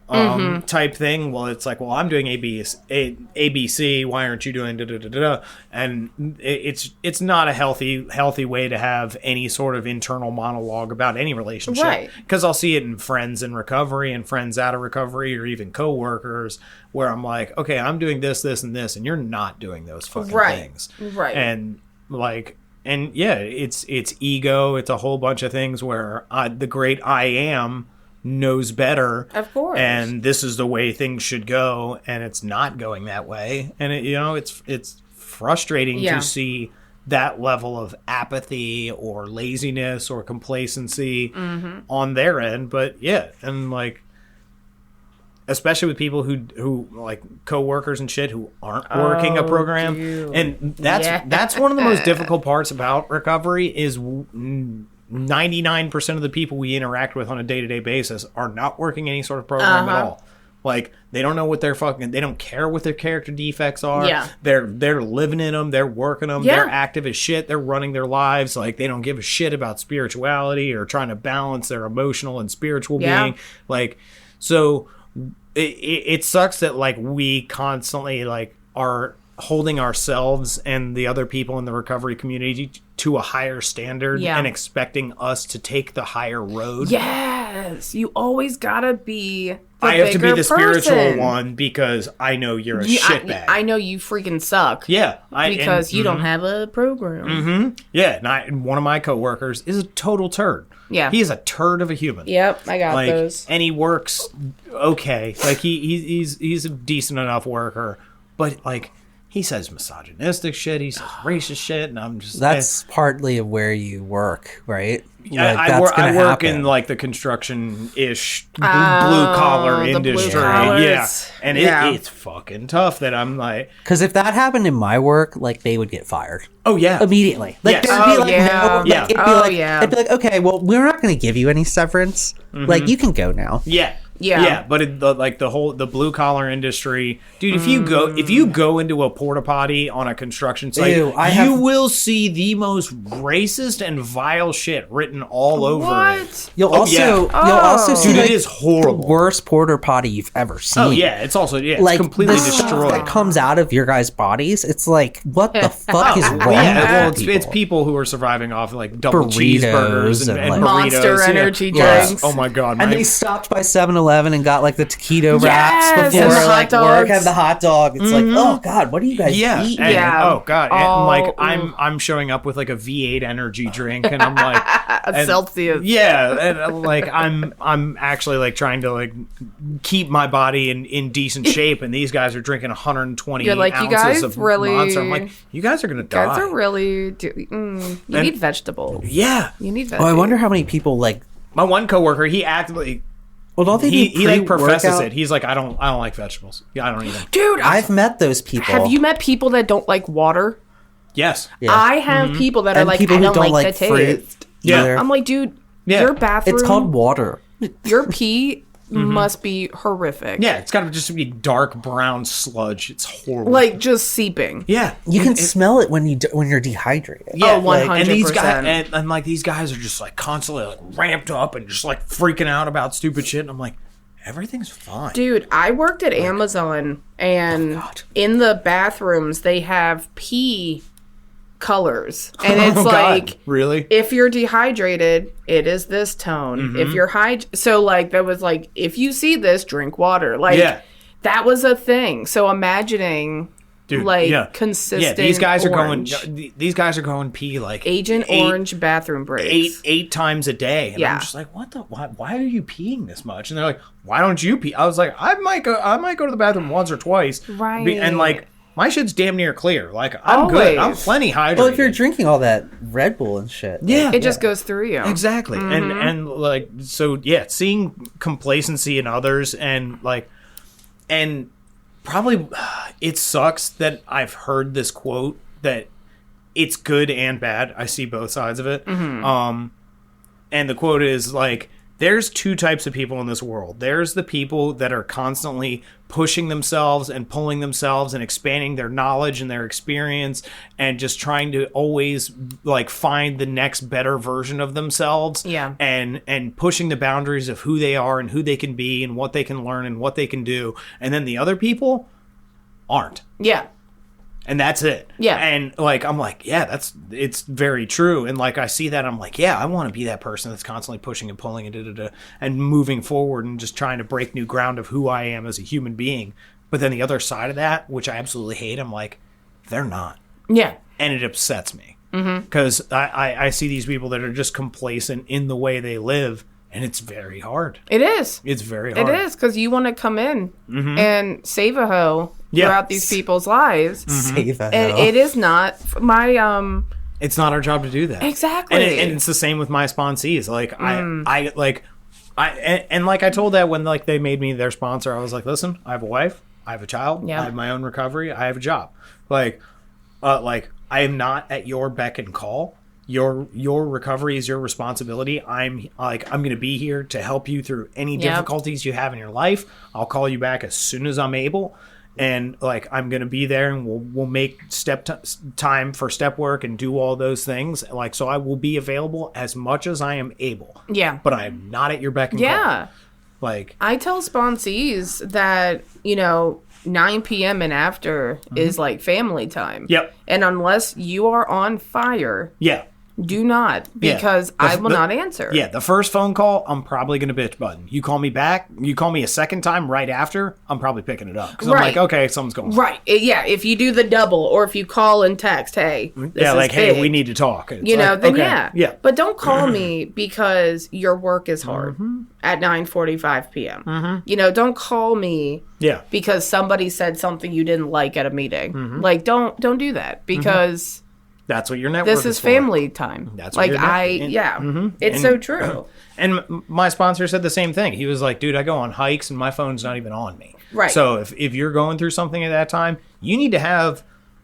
type thing. Well, it's like, well, I'm doing ABC. Why aren't you doing da da da da? And it's not a healthy way to have any sort of internal monologue about any relationship. Right. Because I'll see it in friends in recovery and friends out of recovery, or even coworkers, where I'm like, okay, I'm doing this, this, and this, and you're not doing those fucking things. Right. And like. And yeah, it's ego. It's a whole bunch of things where the great I am knows better. Of course. And this is the way things should go, and it's not going that way. And it's frustrating to see that level of apathy or laziness or complacency on their end. But yeah, and like, especially with people who like coworkers and shit who aren't working a program. Dude. And that's one of the most difficult parts about recovery is 99% of the people we interact with on a day-to-day basis are not working any sort of program at all. Like, they don't know what they don't care what their character defects are. Yeah. They're living in them. They're working them. Yeah. They're active as shit. They're running their lives. Like, they don't give a shit about spirituality or trying to balance their emotional and spiritual being. Like, so it sucks that like we constantly like are holding ourselves and the other people in the recovery community to a higher standard and expecting us to take the higher road. Yes, you always gotta be I have to be the spiritual one because I know you're a shitbag. I know you freaking suck. Yeah. Because you don't have a program. Yeah, and one of my coworkers is a total turd. Yeah. He is a turd of a human. Yep, I got those. And he works okay. Like, he's a decent enough worker. But, like, he says misogynistic shit. He says racist shit. And I'm just... That's partly of where you work, right? Yeah, like, I work in like the construction-ish blue collar industry. Yeah, and it's fucking tough that I'm like, because if that happened in my work, like they would get fired. Oh yeah, immediately. Like yes. there'd be like no, like, it'd be it'd be like, okay, well, we're not going to give you any severance. Like you can go now. Yeah, but the blue collar industry, dude. If you go into a porta potty on a construction site, you will see the most racist and vile shit written all over it. You'll also see dude, it is horrible. The worst porta potty you've ever seen. Oh yeah, it's also like, it's completely destroyed. That comes out of your guys' bodies. It's like, what the fuck is wrong? Well, it's people who are surviving off like double cheeseburgers and burritos, Monster energy drinks. Oh my god! And they stopped by 7-Eleven and got like the taquito wraps before like work, had the hot dog. It's like, oh god, what do you guys eat? Oh god, and like I'm showing up with like a V8 energy drink, and I'm like a Celsius. Yeah, and like I'm actually like trying to like keep my body in decent shape, and these guys are drinking 120 You're like, ounces you guys of really, Monster. I'm like, you guys are gonna die. You guys are really you need vegetables. Yeah, you need vegetables. Oh, I wonder how many people like my one coworker. He actively. Well, don't they he like professes it. He's like, I don't like vegetables. Yeah, I don't eat them. Dude, I've met those people. Have you met people that don't like water? Yes. Yeah. I have people that are like, people I don't who like the taste. Yeah. I'm like, dude, your bathroom. It's called water. Your pee must be horrific. Yeah, it's got to just be dark brown sludge. It's horrible. Like just seeping. Yeah, you can smell it when you're dehydrated. Yeah, 100%. And these guys, and like these guys are just like constantly like ramped up and just like freaking out about stupid shit. And I'm like, everything's fine. Dude, I worked at Amazon, and in the bathrooms they have pee colors, and it's like, really, if you're dehydrated, it is this tone. If you're so like that was like, if you see this, drink water. Like that was a thing. So imagining, dude, like consistent. Yeah, these guys orange. are going. These guys are going pee like Agent Orange bathroom breaks eight times a day. And I'm just like, what the? Why are you peeing this much? And they're like, why don't you pee? I was like, I might go to the bathroom once or twice. Right. And like, my shit's damn near clear. Like, I'm good. I'm plenty hydrated. Well, if you're drinking all that Red Bull and shit. Yeah. It just goes through you. Exactly. And like, so yeah, seeing complacency in others and like, and probably it sucks that I've heard this quote that it's good and bad. I see both sides of it. And the quote is like, there's two types of people in this world. There's the people that are constantly pushing themselves and pulling themselves and expanding their knowledge and their experience and just trying to always like find the next better version of themselves. Yeah. And pushing the boundaries of who they are and who they can be and what they can learn and what they can do. And then the other people aren't. Yeah. And that's it. Yeah. And like, I'm like, yeah, it's very true. And like, I see that. I'm like, yeah, I want to be that person that's constantly pushing and pulling and moving forward and just trying to break new ground of who I am as a human being. But then the other side of that, which I absolutely hate, I'm like, they're not. Yeah. And it upsets me because I see these people that are just complacent in the way they live. And it's very hard. It is. It's very hard. It is because you want to come in and save a hoe throughout these people's lives. Save a hoe. And it is not my It's not our job to do that. Exactly. And it's the same with my sponsees. Like I like I told that when like they made me their sponsor, I was like, listen, I have a wife, I have a child, I have my own recovery, I have a job. Like I am not at your beck and call. Your recovery is your responsibility. I'm going to be here to help you through any difficulties you have in your life. I'll call you back as soon as I'm able. And like, I'm going to be there and we'll make time for step work and do all those things. Like, so I will be available as much as I am able. Yeah. But I'm not at your beck and call. Yeah. Like, I tell sponsees that, 9 p.m. and after is like family time. Yep. And unless you are on fire. Yeah. Do not, because I will not answer. Yeah, the first phone call, I'm probably going to bitch button. You call me back, you call me a second time right after, I'm probably picking it up. Because I'm like, okay, something's going on. Right. Yeah, if you do the double, or if you call and text, hey, this is hey, big. We need to talk. It's then okay. Yeah. But don't call me because your work is hard at 9:45 p.m. Don't call me because somebody said something you didn't like at a meeting. Like, don't do that, because... That's what your network This is family time. That's what It's so true. And my sponsor said the same thing. He was like, dude, I go on hikes and my phone's not even on me. Right. So if you're going through something at that time, you need to have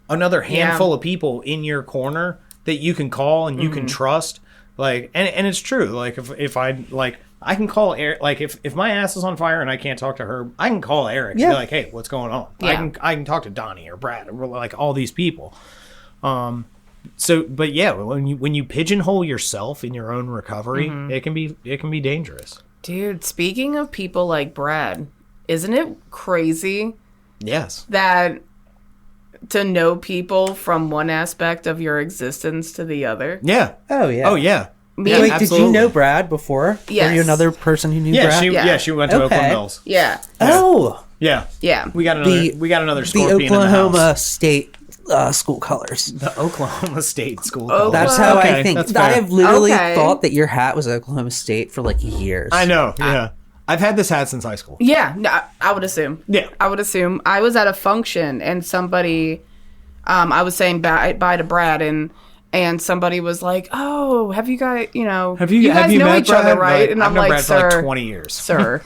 another handful of people in your corner that you can call and you can trust. Like, and it's true. Like if I like, I can call Eric. Like if my ass is on fire and I can't talk to her, I can call Eric and be like, hey, what's going on? Yeah. I can talk to Donnie or Brad or like all these people. So, but yeah, when you pigeonhole yourself in your own recovery, it can be dangerous. Dude, speaking of people like Brad, isn't it crazy? Yes. That to know people from one aspect of your existence to the other. Yeah. Oh yeah. Oh yeah. Wait, absolutely. Did you know Brad before? Yes. Were you another person who knew Brad? She went to Oakland Mills. Yeah. Oh. Yeah. Yeah. We got another scorpion the Oklahoma in the house. State school colors. The Oklahoma State school colors. That's how I think. That's I have literally Okay. thought that your hat was Oklahoma State for like years. I know. Yeah. I've had this hat since high school. Yeah, no, I would assume. Yeah. I would assume. I was at a function and somebody, I was saying bye to Brad and somebody was like, "Oh, have you guys, you guys know met each other, Brad? right?" And I've I'm known like, Brad "Sir, for like 20 years, sir."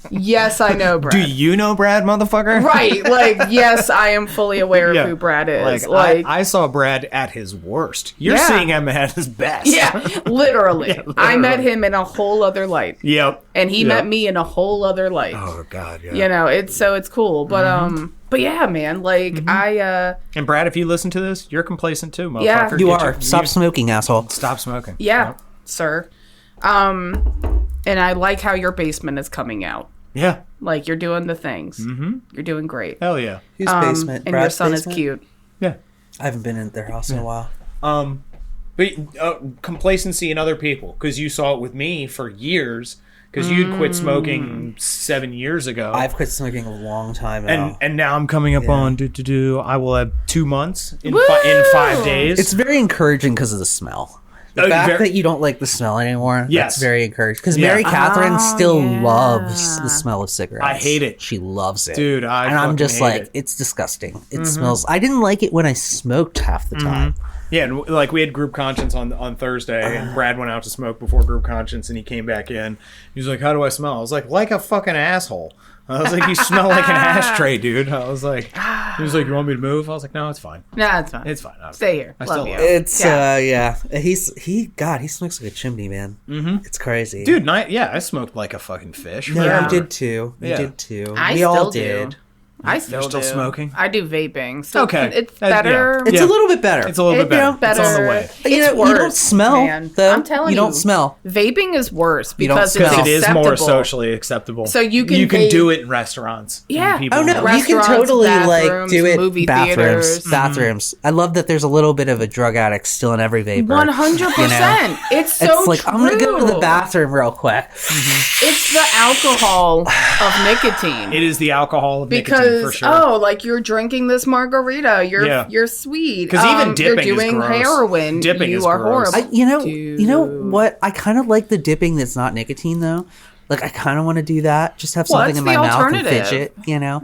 Yes, I know Brad. Do you know Brad, motherfucker? Right, like, yes, I am fully aware of who Brad is. Like, I saw Brad at his worst. You're seeing him at his best. Yeah, literally. I met him in a whole other light. Yep. And he met me in a whole other light. Oh God, yeah. It's cool. But yeah, man, like And Brad, if you listen to this, you're complacent too, motherfucker. Yeah. You are. Stop smoking, asshole. Stop smoking. Yeah, sir. And I like how your basement is coming out. Yeah. Like, you're doing the things. Mm-hmm. You're doing great. Hell yeah. Whose basement? And Brad's your son basement? is cute. Yeah. I haven't been in their house in a while. But complacency in other people, because you saw it with me for years, because you'd quit smoking 7 years ago. I've quit smoking a long time now. And now I'm coming up on I will have 2 months in 5 days. It's very encouraging because of the smell. The fact that you don't like the smell anymore, that's very encouraging. Because Mary Catherine still loves the smell of cigarettes. I hate it. She loves it. Dude, I'm just like, it's disgusting. It smells... I didn't like it when I smoked half the time. Yeah, and like we had group conscience on Thursday, and Brad went out to smoke before group conscience, and he came back in. He was like, "How do I smell?" I was like a fucking asshole. I was like, "You smell like an ashtray, dude." I was like, he was like, "You want me to move?" I was like, "No, it's fine. Nah, it's fine. It's fine. Stay here. I Love still you. love it." It's yeah. He smokes like a chimney, man. Mm-hmm. It's crazy, dude. I smoked like a fucking fish. No, forever. you did too. You did too. We all did. I still do. Smoking? I do vaping. So okay. It's better. It's a little bit better. It's a little bit better. It's on the way. It's worse, you don't smell, man. though. I'm telling you. You don't smell. Vaping is worse because it is more socially acceptable. So you can do it in restaurants. Yeah. Oh, no. You can totally do it movie bathrooms. Bathrooms. I love that there's a little bit of a drug addict still in every vapor. 100%. It's so like, true. I'm going to go to the bathroom real quick. It's the alcohol of nicotine. It is the alcohol of nicotine, for sure. Like you're drinking this margarita, you're sweet. Because even dipping you're doing is gross. Heroin. Dipping is are gross. horrible. You know what? I kind of like the dipping that's not nicotine though. Like I kind of want to do that. Just have something in my mouth and fidget.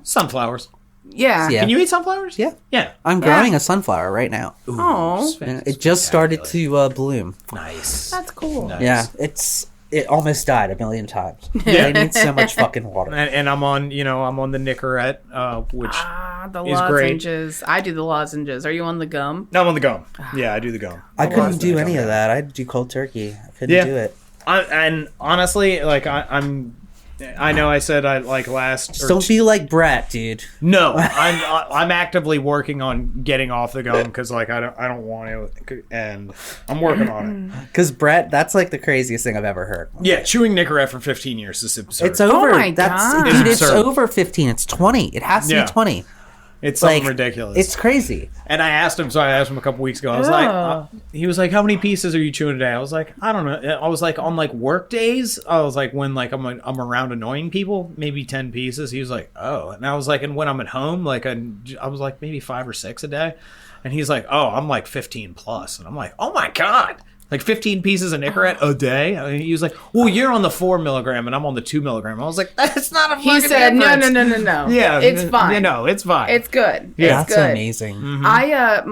Sunflowers. Yeah. Can you eat sunflowers? Yeah. Yeah. I'm growing a sunflower right now. Oh. It just started to bloom. Nice. That's cool. Nice. Yeah. It almost died a million times. Yeah. I need so much fucking water. And I'm on the Nicorette, which the is lozenges. great. I do the lozenges. Are you on the gum? No, I'm on the gum. Yeah, I do the gum. I couldn't do any of that. I'd do cold turkey. I couldn't do it. And honestly, like I know I said I like last. Just don't be like Brett, dude. No, I'm actively working on getting off the gum because like I don't want to, and I'm working on it. Because Brett, that's like the craziest thing I've ever heard. Yeah, chewing Nicorette for 15 years is absurd. It's over. Oh my God. Dude, it's over 15. It's 20. It has to be 20. It's something ridiculous. It's crazy. And I asked him a couple weeks ago. I was like, he was like, "How many pieces are you chewing today?" I was like, "I don't know." I was like, on like work days, I was like, when like I'm around annoying people, maybe 10 pieces. He was like, "Oh," and I was like, and when I'm at home, like I was like maybe 5 or 6 a day, and he's like, "Oh, I'm like 15 plus," and I'm like, "Oh my God." Like 15 pieces of Nicorette a day? I mean, he was like, "Well, you're on the 4 milligram and I'm on the 2 milligram." I was like, "That's not a fucking He said, difference." No. Yeah. It's fine. It's fine. It's good. Yeah. It's That's good. amazing. Mm-hmm.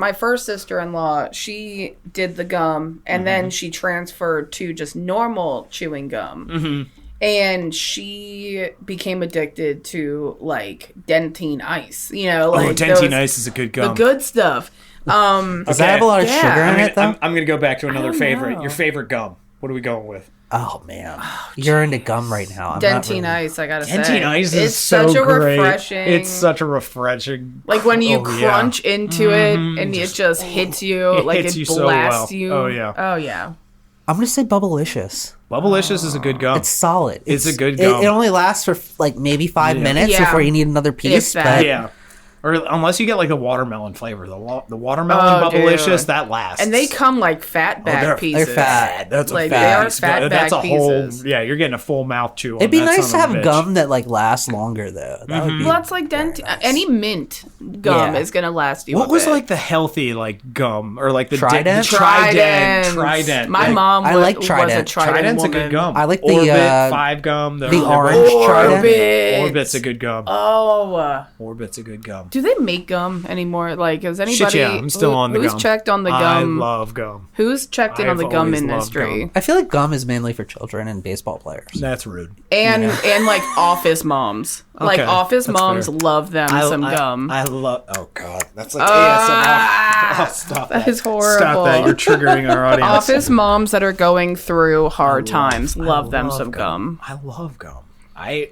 My first sister-in-law, she did the gum and then she transferred to just normal chewing gum. Mm-hmm. And she became addicted to like Dentine Ice. Dentine Ice is a good gum. The good stuff. Does that have a lot of sugar in it, though? I'm going to go back to another favorite. Your favorite gum. What are we going with? Oh, man. You're into gum right now. Dentine Ice, I got to say. Dentine Ice is such so a great. refreshing. It's such a refreshing. Like when you crunch into it and it just hits you. It hits you blasts so well. you. Oh, yeah. Oh, yeah. I'm going to say Bubblicious. Bubblicious is a good gum. It's solid. It's a good gum. It only lasts for like maybe 5 minutes before you need another piece. Yeah. Or unless you get like the watermelon flavor, the watermelon Bubblicious, that lasts. And they come like fatback pieces. They're fat. That's like, a fat piece. They are fatback pieces. Whole. Yeah, you're getting a full mouth chew. It'd be nice to have gum that like lasts longer though. That would be that's like nice. Any mint gum is gonna last you. What was like the healthy like gum or like the Trident? Trident. My mom I like was Trident. a Trident Trident's woman. a good gum. I like the Orbit 5 gum. The orange Trident. Orbit's a good gum. Oh, Orbit's a good gum. Do they make gum anymore? Like, has anybody? Shit, yeah, I'm still on the gum. Who's checked on the gum? I love gum. Who's checked in on the gum industry? Gum. I feel like gum is mainly for children and baseball players. That's rude. And like office moms. Like office moms fair. love them some gum. I love. Oh God, that's like ASMR. Oh, stop that. That is horrible. Stop that. You're triggering our audience. Office moms that are going through hard times love them some gum. I love gum. I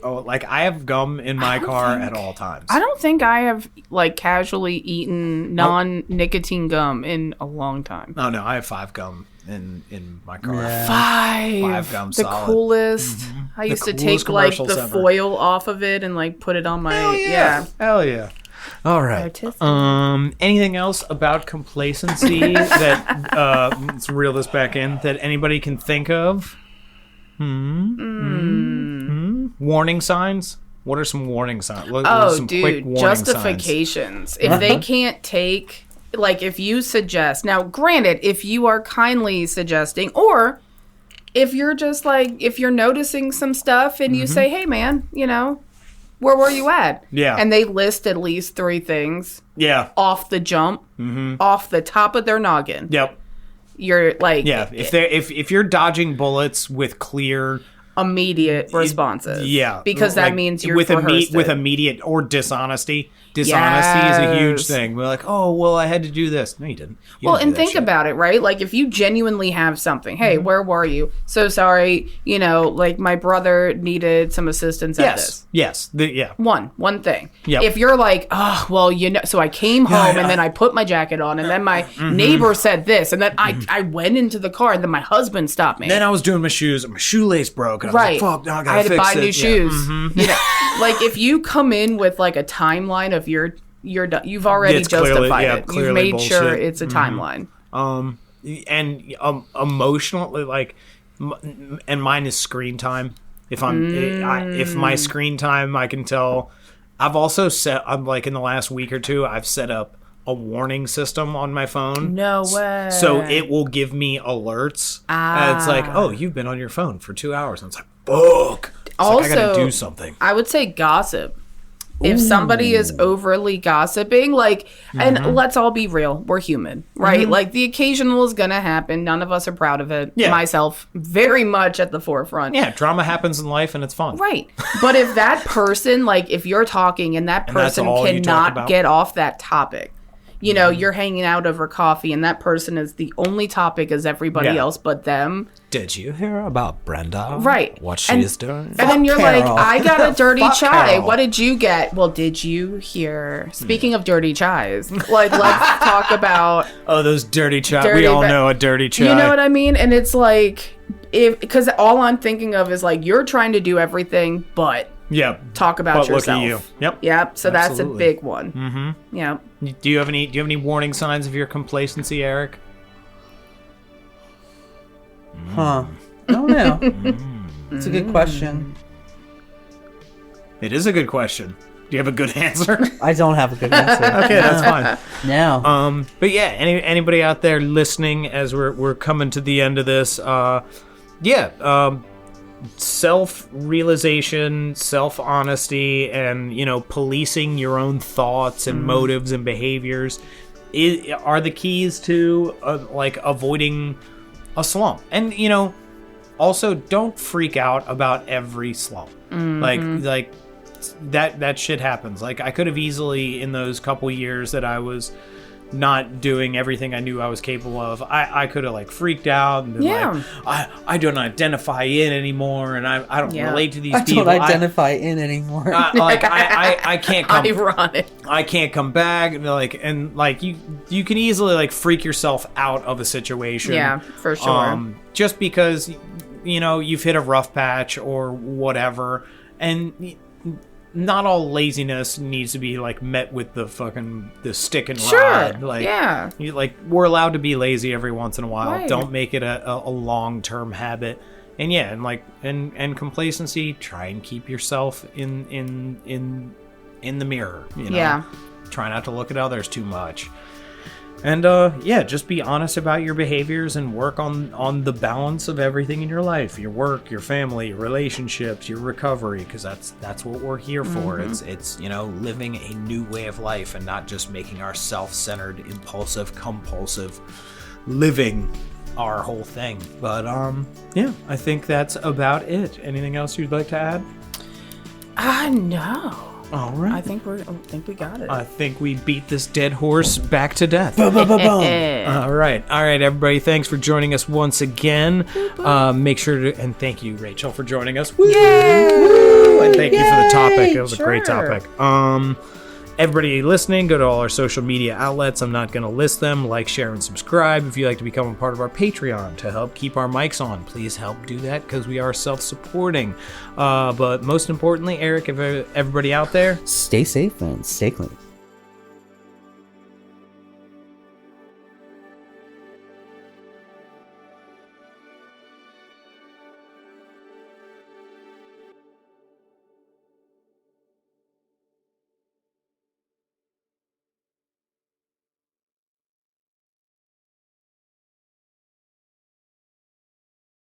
have gum in my car at all times. I don't think I have like casually eaten non-nicotine gum in a long time. Oh no, I have 5 gum in my car. Yeah. 5 gum the solid. coolest. Mm-hmm. I used to coolest take like commercials the ever. foil off of it and like put it on my Hell yeah. All right. Artistic. Anything else about complacency that let's reel this back in that anybody can think of? Warning signs? What are some warning signs? What are some quick warning justifications. If they can't take, like, if you suggest, now granted, if you are kindly suggesting, or if you're just like, if you're noticing some stuff and you say, hey man, where were you at? Yeah. And they list at least 3 things. Yeah. Off the jump, off the top of their noggin. Yep. You're like, yeah. If you're dodging bullets with clear, immediate responses. Yeah. Because that means you're with immediate or dishonesty. Dishonesty is a huge thing. We're like, oh, well, I had to do this. No, you didn't. And think about it, right? Like, if you genuinely have something, hey, where were you? So sorry, like my brother needed some assistance at this. Yes. One thing. Yep. If you're like, oh, well, so I came home and then I put my jacket on and then my neighbor said this and then I went into the car and then my husband stopped me. Then I was doing my shoes and my shoelace broke. And I was like, fuck, no, I had to buy new shoes. Like, if you come in with like a timeline of you've already justified it. You've made bullshit. Sure it's a timeline. And emotionally, like, and mine is screen time. If my screen time, I can tell. I've also I'm like in the last week or two, I've set up a warning system on my phone. No way. So it will give me alerts. And it's like, oh, you've been on your phone for 2 hours. And it's like, fuck. I gotta do something. I would say gossip. If somebody is overly gossiping, like, and let's all be real, we're human, right? Like, the occasional is gonna happen. None of us are proud of it. Yeah. Myself, very much at the forefront. Yeah, drama happens in life and it's fun. Right. But if that person, like, if you're talking and that person cannot get off that topic, you're hanging out over coffee and that person is the only topic as everybody else but them. Did you hear about Brenda? Right. What she's doing? And then you're Carol. Like, I got a dirty chai. Carol. What did you get? Well, did you hear? Speaking of dirty chais, like, let's talk about... Oh, those dirty chai. We all know a dirty chai. You know what I mean? And it's like, because all I'm thinking of is like, you're trying to do everything, but... Yeah. Talk about yourself. Look at you. Yep. Yep. So that's a big one. Mm-hmm. Yeah. Do you have any warning signs of your complacency, Eric? Huh. I don't know. It's a good question. It is a good question. Do you have a good answer? I don't have a good answer. Okay, that's fine. No. But yeah, anybody out there listening as we're coming to the end of this, self-realization, self-honesty, and, policing your own thoughts and motives and behaviors are the keys to, avoiding a slump. And, also don't freak out about every slump. Like that shit happens. Like, I could have easily, in those couple years that I was not doing everything I knew I was capable of, I could have, like, freaked out and been like, I don't identify in anymore, and I don't relate to these people. I don't identify in anymore. I can't come. Ironic. I can't come back. And you can easily, like, freak yourself out of a situation. Yeah, for sure. Just because you've hit a rough patch or whatever, and not all laziness needs to be, like, met with the stick and rod. Like, yeah. We're allowed to be lazy every once in a while. Right. Don't make it a long-term habit. And yeah, and complacency, try and keep yourself in the mirror, Yeah. Try not to look at others too much. And just be honest about your behaviors and work on the balance of everything in your life, your work, your family, your relationships, your recovery, because that's what we're here for. It's living a new way of life and not just making our self-centered, impulsive, compulsive living our whole thing. But I think that's about it. Anything else you'd like to add? No. All right. I think we got it. I think we beat this dead horse back to death. Boom. All right, everybody. Thanks for joining us once again. Make sure to, and thank you, Rachel, for joining us. Woo! Yay! And thank you for the topic. It was a great topic. Everybody listening, go to all our social media outlets. I'm not going to list them. Like, share, and subscribe. If you'd like to become a part of our Patreon to help keep our mics on, please help do that, because we are self-supporting. But most importantly, Eric, everybody out there, stay safe and stay clean.